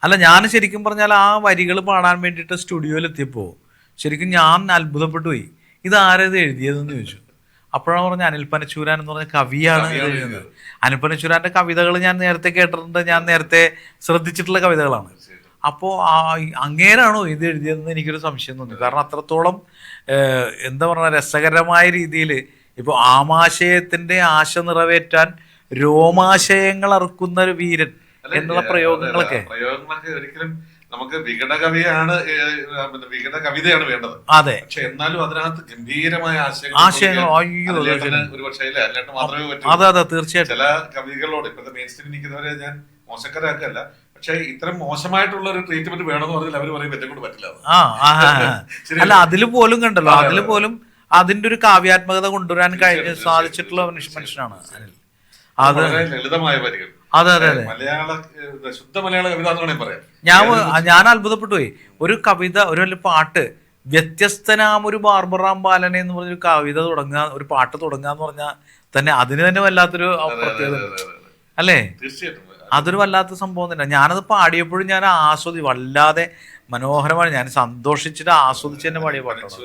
അല്ല, ഞാൻ ശരിക്കും പറഞ്ഞാൽ ആ വരികൾ പാടാൻ വേണ്ടിയിട്ട് സ്റ്റുഡിയോയിൽ എത്തിയപ്പോൾ ശരിക്കും ഞാൻ അത്ഭുതപ്പെട്ടു പോയി. ഇതാരത് എഴുതിയതെന്ന് ചോദിച്ചു. അപ്പോഴാണ് പറഞ്ഞ അനിൽ പനച്ചൂരാൻ എന്ന് പറഞ്ഞ കവിയാണ് എഴുതുന്നത്. അനിൽ പനച്ചൂരാന്റെ കവിതകൾ ഞാൻ നേരത്തെ കേട്ടിട്ടുണ്ട്, ഞാൻ നേരത്തെ ശ്രദ്ധിച്ചിട്ടുള്ള കവിതകളാണ്. അപ്പോൾ അങ്ങേരാണോ ഇത് എഴുതിയതെന്ന് എനിക്കൊരു സംശയം തോന്നി. കാരണം അത്രത്തോളം എന്താ പറയുക, രസകരമായ രീതിയിൽ ഇപ്പോൾ ആമാശയത്തിന്റെ ആശ നിറവേറ്റാൻ രോമാശയങ്ങൾ അറുക്കുന്ന ഒരു വീരൻ എന്നുള്ള പ്രയോഗങ്ങളൊക്കെ ഒരിക്കലും നമുക്ക് വികട കവിയാണ്, വികട കവിതയാണ് വേണ്ടത്. അതെ, പക്ഷെ എന്നാലും അതിനകത്ത് ഗംഭീരമായ ആശയങ്ങൾ ഒരു പക്ഷേ അല്ലാണ്ട് മാത്രമേ പറ്റൂ. അതെ അതെ, തീർച്ചയായിട്ടും. ചില കവികളോട് ഇപ്പോഴത്തെ മെയിൻ സ്ട്രീമിൽ നിൽക്കുന്നവരെ ഞാൻ മോശക്കാരാക്കല്ല, പക്ഷെ ഇത്തരം മോശമായിട്ടുള്ള ഒരു ട്രീറ്റ്മെന്റ് വേണമെന്ന് പറഞ്ഞാൽ അവർ പറയും എന്നെ കൊണ്ട് പറ്റില്ല. അല്ല, അതിൽ പോലും കണ്ടല്ലോ, അതിൽ പോലും അതിന്റെ ഒരു കാവ്യാത്മകത കൊണ്ടുവരാൻ സാധിച്ചിട്ടുള്ള മനുഷ്യനാണ് അനിൽ. അത് ലളിതമായ വരികൾ. അതെ അതെ അതെ, മലയാള ശുദ്ധ മലയാള കവിത എന്ന് വേണമെങ്കിൽ പറയാം. ഞാൻ അത്ഭുതപ്പെട്ടു പോയി. ഒരു കവിത, ഒരു പാട്ട്, വ്യത്യസ്തനാം ഒരു ബാർബറാം ബാലനെ എന്ന് പറഞ്ഞൊരു കവിത തുടങ്ങുക, ഒരു പാട്ട് തുടങ്ങുക എന്ന് പറഞ്ഞാൽ തന്നെ അതിന് തന്നെ വല്ലാത്തൊരു പ്രത്യേകത അല്ലേ? തീർച്ചയായിട്ടും അതൊരു വല്ലാത്ത സംഭവം തന്നെ. ഞാനത് പാടിയപ്പോഴും ഞാൻ വല്ലാതെ മനോഹരമാണ്. ഞാൻ സന്തോഷിച്ചിട്ട് ആസ്വദിച്ച് തന്നെ പാടിയ പാട്ടാണ്.